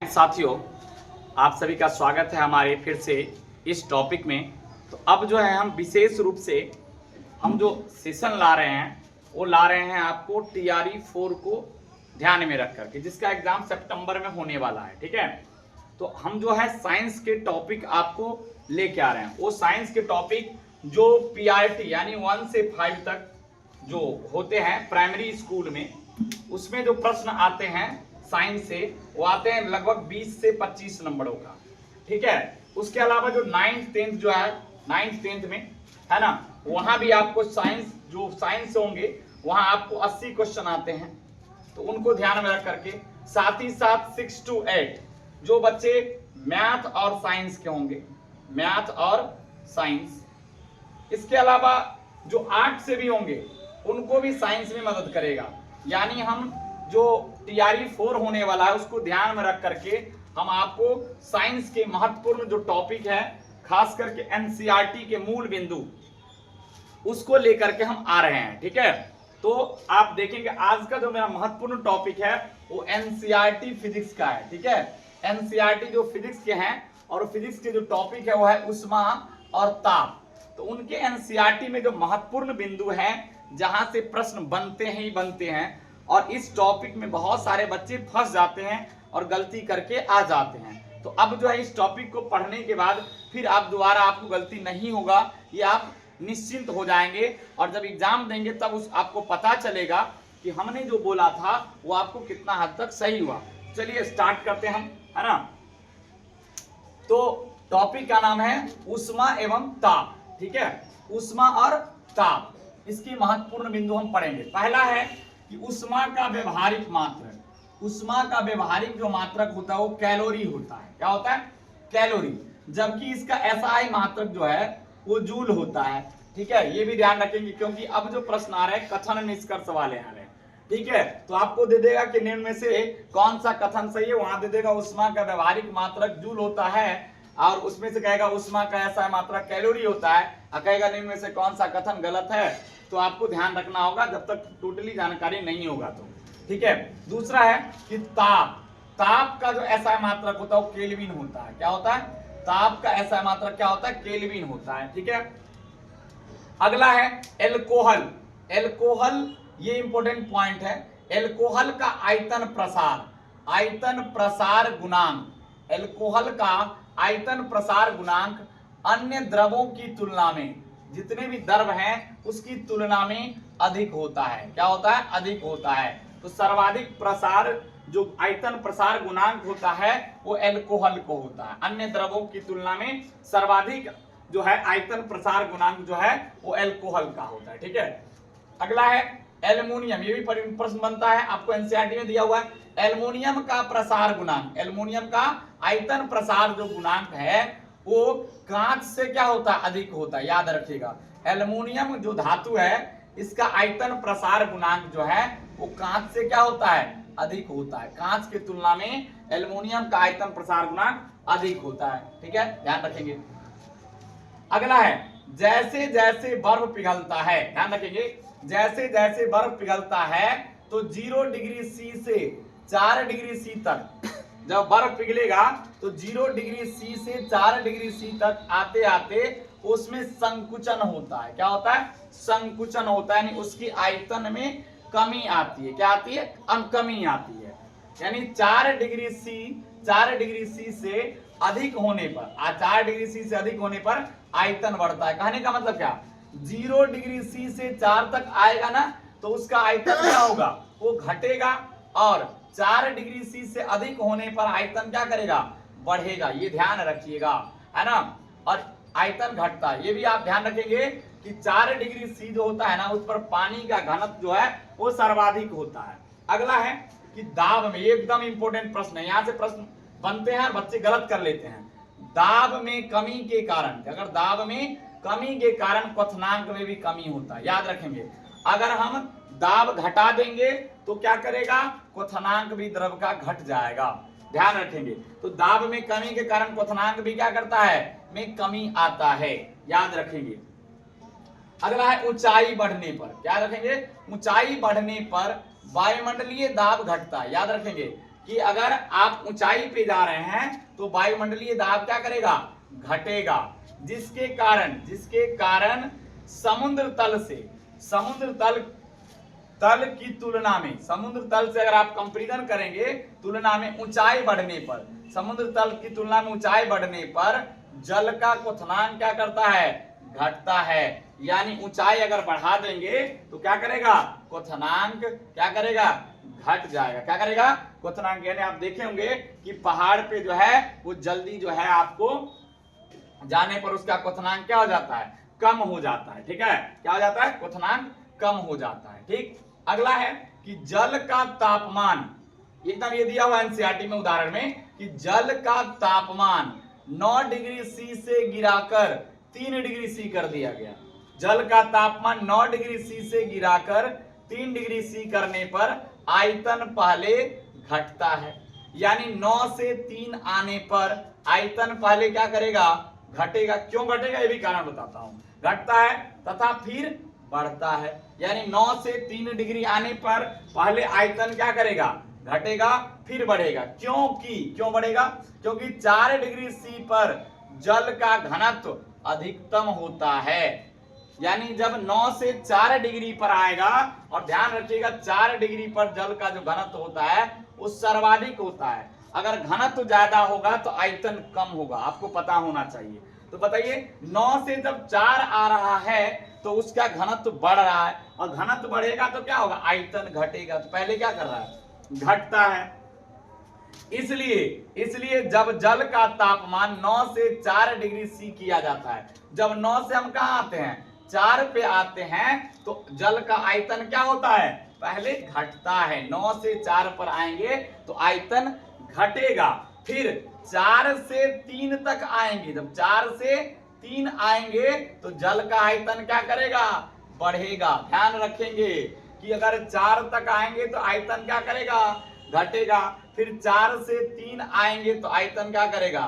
साथियों, आप सभी का स्वागत है हमारे फिर से इस टॉपिक में। तो अब जो है हम विशेष रूप से हम जो सेशन ला रहे हैं वो ला रहे हैं आपको टीआरई 4 को ध्यान में रख करके, जिसका एग्जाम सितंबर में होने वाला है। ठीक है, तो हम जो है साइंस के टॉपिक आपको लेके आ रहे हैं। वो साइंस के टॉपिक जो पीआरटी यानी 1 से 5 तक जो होते हैं प्राइमरी स्कूल में, उसमें जो प्रश्न आते हैं साइंस से वो आते हैं लगभग 20 से 25 नंबरों का। ठीक है, उसके अलावा जो 9th 10th जो है 9th 10th में है ना, वहां भी आपको साइंस जो साइंस होंगे वहां आपको 80 क्वेश्चन आते हैं, तो उनको ध्यान में रख करके साथ ही साथ 6 to 8 जो बच्चे मैथ और साइंस के होंगे, मैथ और साइंस। इसके अलावा जो आर्ट से भी होंगे उनको भी साइंस में मदद करेगा। यानी हम जो टीआरई 4 होने वाला है उसको ध्यान में रख करके हम आपको साइंस के महत्वपूर्ण जो टॉपिक है, खास करके एनसीईआरटी के मूल बिंदु, उसको लेकर के हम आ रहे हैं। ठीक है, तो आप देखेंगे आज का जो मेरा महत्वपूर्ण टॉपिक है वो एनसीईआरटी फिजिक्स का है। ठीक है, एनसीईआरटी जो फिजिक्स के हैं और फिजिक्स के जो टॉपिक है वो है उष्मा और ताप। तो उनके एनसीईआरटी में जो महत्वपूर्ण बिंदु है जहां से प्रश्न बनते हैं ही बनते हैं, और इस टॉपिक में बहुत सारे बच्चे फंस जाते हैं और गलती करके आ जाते हैं। तो अब जो है इस टॉपिक को पढ़ने के बाद फिर आप दोबारा आपको गलती नहीं होगा, ये आप निश्चिंत हो जाएंगे, और जब एग्जाम देंगे तब उस आपको पता चलेगा कि हमने जो बोला था वो आपको कितना हद तक सही हुआ। चलिए स्टार्ट करते हैं हम, है ना। तो टॉपिक का नाम है उष्मा एवं ताप। ठीक है, उष्मा और ताप, इसकी महत्वपूर्ण बिंदु हम पढ़ेंगे। पहला है कि उष्मा का व्यवहारिक मात्रक। उष्मा का व्यवहारिक जो मात्रक होता है वो कैलोरी होता है। क्या होता है? कैलोरी। जबकि इसका एसआई मात्रक जो है वो जूल होता है। ठीक है, ये भी ध्यान रखेंगे क्योंकि अब जो प्रश्न आ रहे हैं कथन निष्कर्ष वाले आ रहे हैं। ठीक है, तो आपको दे देगा कि निम्न में से कौन सा कथन सही है, वहां दे देगा उष्मा का व्यवहारिक मात्रक जूल होता है, और उसमें से कहेगा उष्मा का एसआई मात्रक कैलोरी होता है, और कहेगा निम्न में से कौन सा कथन गलत है। तो आपको ध्यान रखना होगा जब तक टोटली जानकारी नहीं होगा तो। ठीक है, दूसरा है कि ताप। ताप का जो एसआई मात्रक होता है वो केल्विन होता है। क्या होता है? ताप का एसआई मात्रक क्या होता है? केल्विन होता है। ठीक है, अगला है एल्कोहल। एल्कोहल, ये इंपॉर्टेंट पॉइंट है। एल्कोहल का आयतन प्रसार, आयतन प्रसार गुणांक, एल्कोहल का आयतन प्रसार गुणांक अन्य द्रवों की तुलना में, जितने भी द्रव हैं उसकी तुलना में अधिक होता है। क्या होता है? अधिक होता है। तो सर्वाधिक प्रसार जो आयतन प्रसार गुणांक होता है वो एल्कोहल को होता है। अन्य द्रवों की तुलना में सर्वाधिक जो है आयतन प्रसार गुणांक जो है वो एल्कोहल का होता है। ठीक है, अगला है एल्युमिनियम। ये भी प्रश्न बनता है, आपको एनसीईआरटी में दिया हुआ है। एल्युमिनियम का प्रसार गुणांक, एल्युमिनियम का आयतन प्रसार जो गुणांक है वो कांच से क्या होता है? अधिक होता है। याद रखिएगा, एल्युमिनियम जो धातु है इसका आयतन प्रसार गुणांक जो है वो कांच से क्या होता है? अधिक होता है। कांच की तुलना में एल्युमिनियम का आयतन प्रसार गुणांक अधिक होता है। ठीक है, ध्यान रखेंगे। अगला है जैसे जैसे बर्फ पिघलता है, ध्यान रखेंगे, जैसे जैसे बर्फ पिघलता है तो 0 डिग्री सी से 4 डिग्री सी तक, जब बर्फ पिघलेगा तो 0 डिग्री सी से 4 डिग्री सी तक आते आते उसमें संकुचन होता है। क्या होता है? संकुचन होता है, यानी उसकी आयतन में कमी आती है। क्या आती है? कमी आती है। यानी 4 डिग्री सी से अधिक होने पर, 4 डिग्री सी से अधिक होने पर आयतन बढ़ता है। कहने का मतलब क्या? 0 डिग्री सी से 4 तक आएगा ना तो उसका आयतन क्या होगा? वो घटेगा, और 4 डिग्री सी से अधिक होने पर आयतन क्या करेगा? बढ़ेगा। ये ध्यान रखिएगा, है ना। और आयतन घटता है, ये भी आप ध्यान रखेंगे कि 4 डिग्री सी जो होता है ना उस पर पानी का घनत्व जो है वो सर्वाधिक होता है। अगला है कि दाब में, ये एकदम इंपॉर्टेंट प्रश्न है, यहां से प्रश्न बनते हैं और बच्चे गलत कर लेते हैं। दाब में कमी के कारण, अगर दाब में कमी के कारण क्वथनांक में भी कमी होता है। याद रखेंगे, अगर हम दाब घटा देंगे तो क्या करेगा? क्वथनांक भी द्रव का घट जाएगा। ध्यान रखेंगे, तो दाब में कमी के कारण क्वथनांक भी क्या करता है? में कमी आता है। याद रखेंगे। अगला है ऊंचाई बढ़ने पर, क्या रखेंगे? ऊंचाई बढ़ने पर वायुमंडलीय दाब घटता है। याद रखेंगे, कि अगर आप ऊंचाई पे जा रहे हैं तो वायुमंडलीय दाब क्या करेगा, घटेगा, जिसके कारण समुद्र तल की तुलना में, समुद्र तल से अगर आप कंपैरिजन करेंगे तुलना में ऊंचाई बढ़ने पर, समुद्र तल की तुलना में ऊंचाई बढ़ने पर जल का क्वथनांक क्या करता है, घटता है। यानी ऊंचाई अगर बढ़ा देंगे तो क्या करेगा, क्वथनांक क्या करेगा, घट जाएगा। क्या करेगा, क्वथनांक। यानी आप देखे होंगे कि पहाड़ पे जो है वो जल्दी जो है आपको जाने पर उसका क्वथनांक क्या हो जाता है, कम हो जाता है। ठीक है, क्या हो जाता है, क्वथनांक कम हो जाता है। ठीक, अगला है कि जल का तापमान, एकदम ये दिया हुआ एनसीईआरटी में उदाहरण में कि जल का तापमान 9 डिग्री सी से गिराकर 3 डिग्री सी कर दिया गया। जल का तापमान 9 डिग्री सी से गिराकर 3 डिग्री सी करने पर आयतन पहले घटता है। यानी 9 से 3 आने पर आयतन पहले क्या करेगा, घटेगा। क्यों घटेगा ये भी कारण बताता हूं। घटता है तथा फिर बढ़ता है। यानी 9 से 3 डिग्री आने पर पहले आयतन क्या करेगा, घटेगा, फिर बढ़ेगा। क्यों बढ़ेगा, क्योंकि 4 डिग्री सी पर जल का घनत्व अधिकतम होता है। यानी जब 9 से 4 डिग्री पर आएगा, और ध्यान रखिएगा 4 डिग्री पर जल का जो घनत्व होता है वो सर्वाधिक होता है। अगर घनत्व ज्यादा होगा तो आयतन कम होगा, आपको पता होना चाहिए। तो बताइए 9 से जब 4 आ रहा है तो उसका घनत्व बढ़ रहा है, और घनत्व बढ़ेगा तो क्या होगा, आयतन घटेगा। तो पहले क्या कर रहा है, घटता है। इसलिए जब जल का तापमान 9 से 4 डिग्री सी किया जाता है, जब 9 से हम कहां आते हैं, 4 पे आते हैं, तो जल का आयतन क्या होता है, पहले घटता है। 9 से 4 पर आएंगे तो आयतन घटेगा, फिर 4 से 3 तक आएंगे, जब 4 से 3 आएंगे तो जल का आयतन क्या करेगा, बढ़ेगा। ध्यान रखेंगे कि अगर 4 तक आएंगे तो आयतन क्या करेगा, घटेगा, फिर 4 से 3 आएंगे तो आयतन क्या करेगा,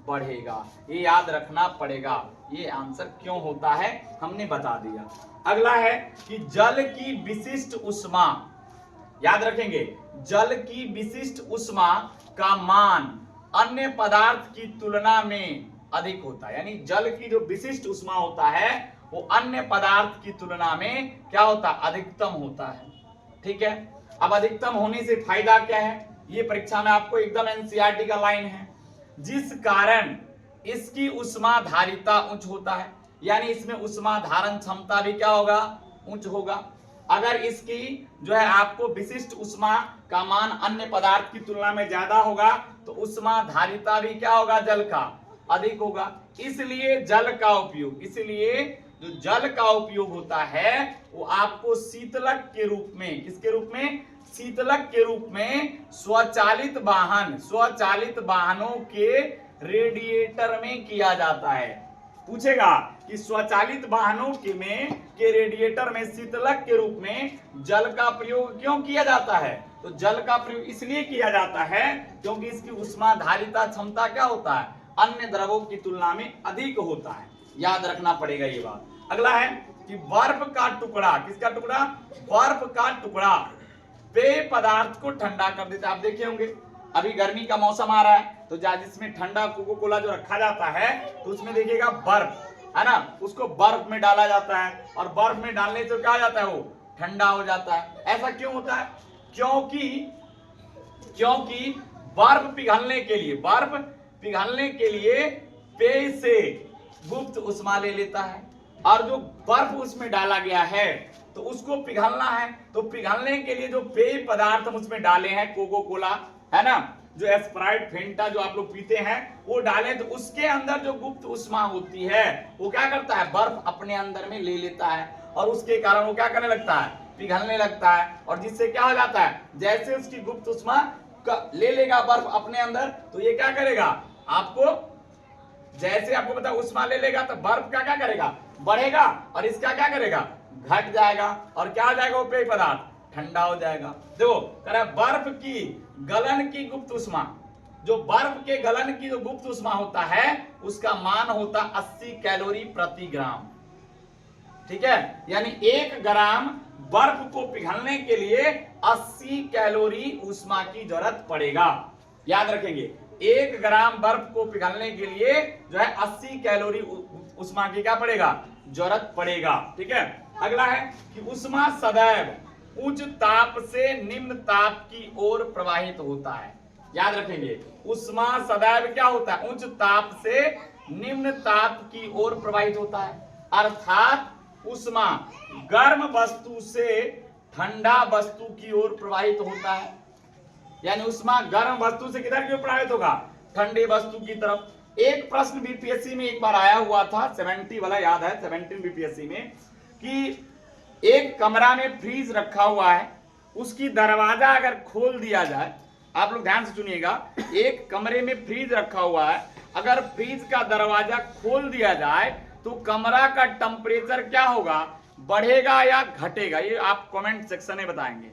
बढ़ेगा। ये याद रखना पड़ेगा। ये आंसर क्यों होता है हमने बता दिया। अगला है कि जल की विशिष्ट ऊष्मा, याद रखेंगे जल की विशिष्ट ऊष्मा का मान अन्य पदार्थ की तुलना में अधिक होता है। यानी जल की जो विशिष्ट ऊष्मा होता है वो अन्य पदार्थ की तुलना में क्या होता है, अधिकतम होता है। ठीक है, अब अधिकतम होने से फायदा क्या है, ये परीक्षा में आपको एकदम एनसीईआरटी का लाइन है, जिस कारण इसकी ऊष्मा धारिता उच्च होता है। यानी इसमें ऊष्मा धारण क्षमता भी क्या होगा, उच्च होगा। अगर इसकी जो है आपको विशिष्ट ऊष्मा का मान अन्य पदार्थ की तुलना में ज्यादा होगा तो ऊष्मा धारिता भी क्या होगा, जल का अधिक होगा। इसलिए जल का उपयोग, इसलिए जो जल का उपयोग होता है वो आपको शीतलक के रूप में, किसके रूप में, शीतलक के रूप में स्वचालित वाहनों के रेडिएटर में किया जाता है। पूछेगा कि स्वचालित वाहनों के रेडिएटर में शीतलक के रूप में जल का प्रयोग क्यों किया जाता है, तो जल का प्रयोग इसलिए किया जाता है क्योंकि इसकी ऊष्मा धारिता क्षमता क्या होता है, अन्य द्रवों की तुलना में अधिक होता है। याद रखना पड़ेगा ये बात। अगला है कि बर्फ का टुकड़ा, किसका टुकड़ा, बर्फ का टुकड़ा पेय पदार्थ को ठंडा कर देता है। आप देखे होंगे अभी गर्मी का मौसम आ रहा है तो जिसमें ठंडा कोको कोला जो रखा जाता है तो उसमें देखिएगा बर्फ है ना, उसको बर्फ में डाला जाता है, और बर्फ में डालने से क्या हो जाता है, वो ठंडा हो जाता है। ऐसा क्यों होता है, क्योंकि बर्फ पिघलने के लिए पेय से गुप्त ऊष्मा ले लेता है, और जो बर्फ उसमें डाला गया है तो उसको पिघलना है, तो पिघलने के लिए जो पेय पदार्थ हम उसमें डाले हैं, कोको कोला है ना, जो स्प्राइट, फेंटा जो आप लोग पीते हैं वो डाले, तो उसके अंदर जो गुप्त ऊष्मा होती है वो क्या करता है, बर्फ अपने अंदर में ले लेता है, और उसके कारण वो क्या करने लगता है, पिघलने लगता है। और जिससे क्या हो जाता है, जैसे उसकी गुप्त ऊष्मा ले लेगा बर्फ अपने अंदर, तो ये क्या करेगा, आपको जैसे आपको पता ऊष्मा ले लेगा तो बर्फ का क्या करेगा, बढ़ेगा, और इसका क्या करेगा, घट जाएगा, और क्या हो जाएगा, वो पेय पदार्थ ठंडा हो जाएगा। देखो कह रहा है बर्फ की गलन की गुप्त ऊष्मा, जो बर्फ के गलन की जो गुप्त ऊष्मा होता है उसका मान होता 80 कैलोरी प्रति ग्राम। ठीक है, यानी 1 ग्राम बर्फ को पिघलने के लिए 80 कैलोरी ऊष्मा की जरूरत पड़ेगा। याद रखेंगे, 1 ग्राम बर्फ को पिघलने के लिए जो है 80 कैलोरी ऊष्मा की क्या पड़ेगा, जरूरत पड़ेगा। ठीक है, अगला है कि ऊष्मा सदैव उच्च ताप से निम्न ताप की ओर प्रवाहित होता है। याद रखेंगे, ऊष्मा सदैव क्या होता है, उच्च ताप से निम्न ताप की ओर प्रवाहित होता है। अर्थात ऊष्मा गर्म वस्तु से ठंडा वस्तु की ओर प्रवाहित होता है। यानी ऊष्मा गर्म वस्तु से किधर की ओर प्रवाहित होगा, ठंडी वस्तु की तरफ। एक प्रश्न बीपीएससी में एक बार आया हुआ था, 70 वाला याद है, 17 बीपीएससी में, कि एक कमरा में फ्रीज रखा हुआ है, उसकी दरवाजा अगर खोल दिया जाए, आप लोग ध्यान से सुनिएगा, एक कमरे में फ्रीज रखा हुआ है, अगर फ्रीज का दरवाजा खोल दिया जाए तो कमरा का टेम्परेचर क्या होगा, बढ़ेगा या घटेगा, ये आप कमेंट सेक्शन में बताएंगे।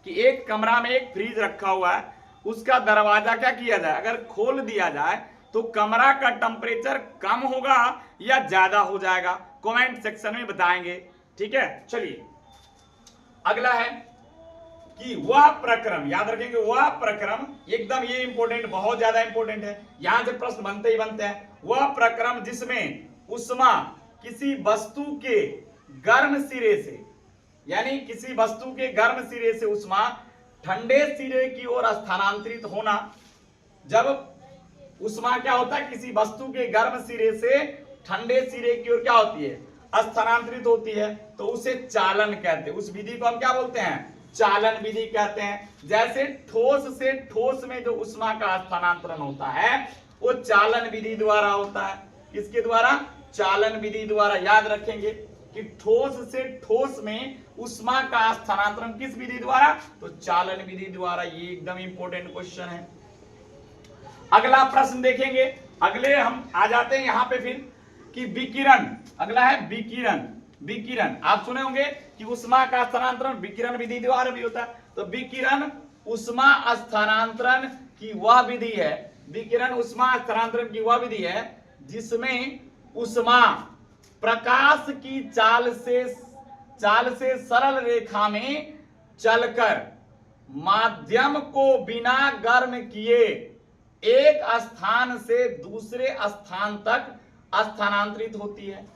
कि एक कमरा में एक फ्रीज रखा हुआ है, उसका दरवाजा क्या किया जाए, अगर खोल दिया जाए तो कमरा का टेम्परेचर कम होगा या ज्यादा हो जाएगा, कमेंट सेक्शन में बताएंगे। ठीक है, चलिए अगला है कि वह प्रक्रम, याद रखेंगे वह प्रक्रम, एकदम ये इंपॉर्टेंट, बहुत ज्यादा इंपॉर्टेंट है, यहां से प्रश्न बनते ही बनते हैं। वह प्रक्रम जिसमें ऊष्मा किसी वस्तु के गर्म सिरे से, यानी किसी वस्तु के गर्म सिरे से ऊष्मा ठंडे सिरे की ओर स्थानांतरित होना। जब ऊष्मा क्या होता है, किसी वस्तु के गर्म सिरे से ठंडे सिरे की ओर क्या होती है, स्थानांतरित होती है, तो उसे चालन कहते हैं। उस विधि को हम क्या बोलते हैं, चालन विधि कहते हैं। जैसे ठोस से ठोस में जो ऊष्मा का स्थानांतरण होता है वो चालन विधि द्वारा होता है। किसके द्वारा, चालन विधि द्वारा। याद रखेंगे कि ठोस से ठोस में ऊष्मा का स्थानांतरण किस विधि द्वारा, तो चालन विधि द्वारा। ये एकदम इंपॉर्टेंट क्वेश्चन है। अगला प्रश्न देखेंगे, अगले हम आ जाते हैं यहां पे फिर कि विकिरण। अगला है विकिरण। विकिरण आप सुने होंगे कि ऊष्मा का स्थानांतरण विकिरण विधि द्वारा भी होता है। तो विकिरण ऊष्मा स्थानांतरण की वह विधि है, विकिरण ऊष्मा स्थानांतरण की वह विधि है जिसमें ऊष्मा प्रकाश की चाल से सरल रेखा में चलकर माध्यम को बिना गर्म किए एक स्थान से दूसरे स्थान तक स्थानांतरित होती है।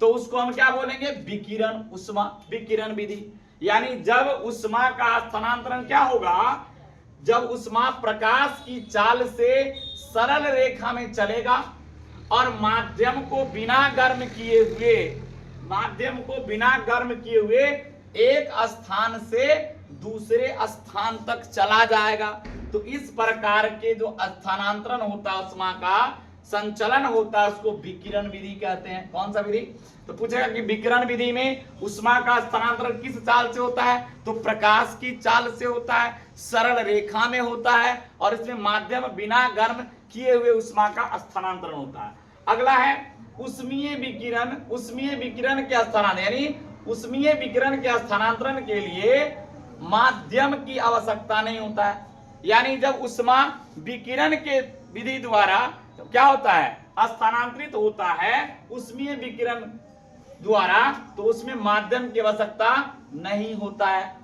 तो उसको हम क्या बोलेंगे, विकिरण ऊष्मा, विकिरण विधि। यानी जब ऊष्मा का स्थानांतरण क्या होगा, जब ऊष्मा प्रकाश की चाल से सरल रेखा में चलेगा और माध्यम को बिना गर्म किए हुए एक स्थान से दूसरे स्थान तक चला जाएगा। तो इस प्रकार के जो स्थानांतरण होता है, ऊष्मा का संचलन होता है, उसको विकिरण विधि कहते हैं। कौन सा विधि, तो पूछेगा कि विकिरण विधि में ऊष्मा का स्थानांतरण किस चाल से होता है, तो प्रकाश की चाल से होता है, सरल रेखा में होता है और इसमें माध्यम बिना गर्म किए हुए ऊष्मा का स्थानांतरण होता है। अगला है ऊष्मीय विकिरण। ऊष्मीय विकिरण के स्थानांतरण, यानी ऊष्मीय विकिरण के स्थानांतरण के लिए माध्यम की आवश्यकता नहीं होता है। यानी जब ऊष्मा विकिरण के विधि द्वारा तो क्या होता है, स्थानांतरित होता है ऊष्मीय विकिरण द्वारा, तो उसमें माध्यम की आवश्यकता नहीं होता है।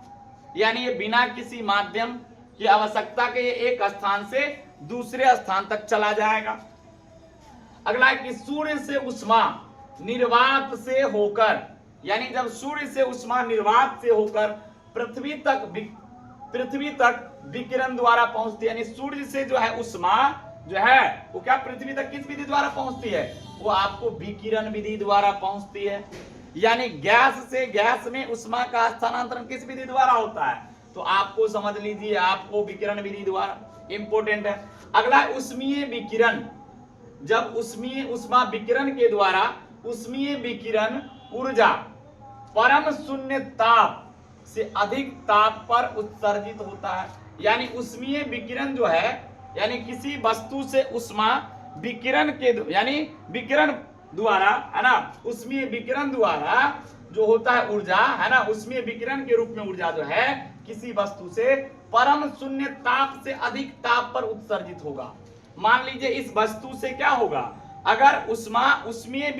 यानी ये बिना किसी माध्यम की आवश्यकता के ये एक स्थान से दूसरे स्थान तक चला जाएगा। अगला है कि सूर्य से ऊष्मा निर्वात से होकर, यानी जब सूर्य से ऊष्मा निर्वात से होकर पृथ्वी तक विकिरण द्वारा पहुंचती है, यानी सूर्य से जो है ऊष्मा जो है वो क्या पृथ्वी तक किस विधि द्वारा पहुंचती है, वो आपको विकिरण विधि द्वारा पहुंचती है। यानी गैस से गैस में ऊष्मा का स्थानांतरण किस विधि द्वारा होता है, तो आपको समझ लीजिए, आपको विकिरण विधि द्वारा, इंपॉर्टेंट है। अगला ऊष्मीय विकिरण। जब ऊष्मीय ऊष्मा विकिरण के द्वारा ऊष्मीय विकिरण ऊर्जा परम शून्य ताप से अधिक ताप पर उत्सर्जित होता है। यानी ऊष्मीय विकिरण जो है, यानी किसी वस्तु से ऊष्मा विकिरण के, यानी विकिरण द्वारा, है ना, ऊष्मीय विकिरण द्वारा जो होता है ऊर्जा, है ना, ऊष्मीय विकिरण के रूप में ऊर्जा जो है किसी वस्तु से परम शून्य ताप से अधिक ताप पर उत्सर्जित होगा। मान लीजिए इस वस्तु से क्या होगा, अगर ऊष्मा ऊष्मीय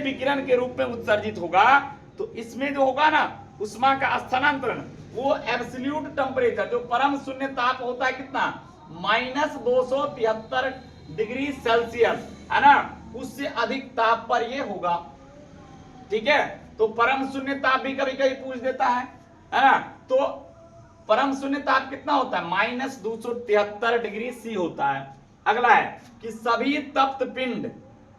विकिरण के रूप में उत्सर्जित होगा तो इसमें जो होगा ना उष्मा का स्थानांतरण, वो एब्सोल्यूट टेम्परेचर, जो परम शून्य ताप होता है कितना, -273 डिग्री सेल्सियस, है ना, उससे अधिक ताप पर ये होगा। ठीक है, तो परम शून्य ताप भी कभी कभी पूछ देता है ना। तो परम शून्य ताप कितना होता है, -273 डिग्री सी होता है। अगला है कि सभी तप्त पिंड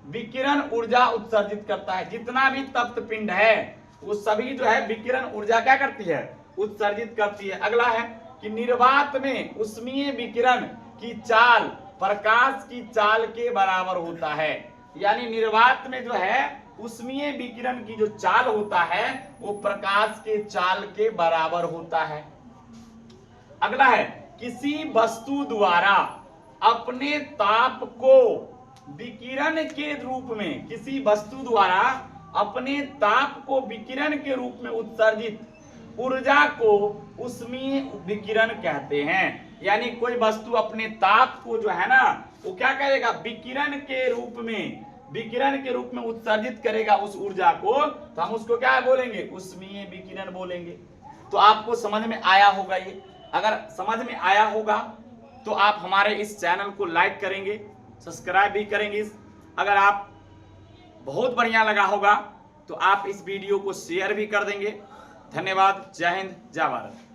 विकिरण ऊर्जा उत्सर्जित करता है। जितना भी तप्त पिंड है वो सभी जो है विकिरण ऊर्जा क्या करती है, उत्सर्जित करती है। अगला है कि निर्वात में उष्मीय विकिरण की चाल प्रकाश की चाल के बराबर होता है। यानी निर्वात में जो है उष्मीय विकिरण की जो चाल होता है वो प्रकाश के चाल के बराबर होता है। अगला है किसी वस्तु द्वारा अपने ताप को विकिरण के रूप में, किसी वस्तु द्वारा अपने ताप को विकिरण के रूप में उत्सर्जित ऊर्जा को उष्मीय विकिरण कहते हैं। यानी कोई वस्तु अपने ताप को जो है ना वो क्या करेगा, विकिरण के रूप में, विकिरण के रूप में उत्सर्जित करेगा उस ऊर्जा को, तो हम उसको क्या बोलेंगे, उष्मीय विकिरण बोलेंगे। तो आपको समझ में आया होगा ये। अगर समझ में आया होगा तो आप हमारे इस चैनल को लाइक करेंगे, सब्सक्राइब भी करेंगे। अगर आप बहुत बढ़िया लगा होगा तो आप इस वीडियो को शेयर भी कर देंगे। धन्यवाद। जय हिंद, जय भारत।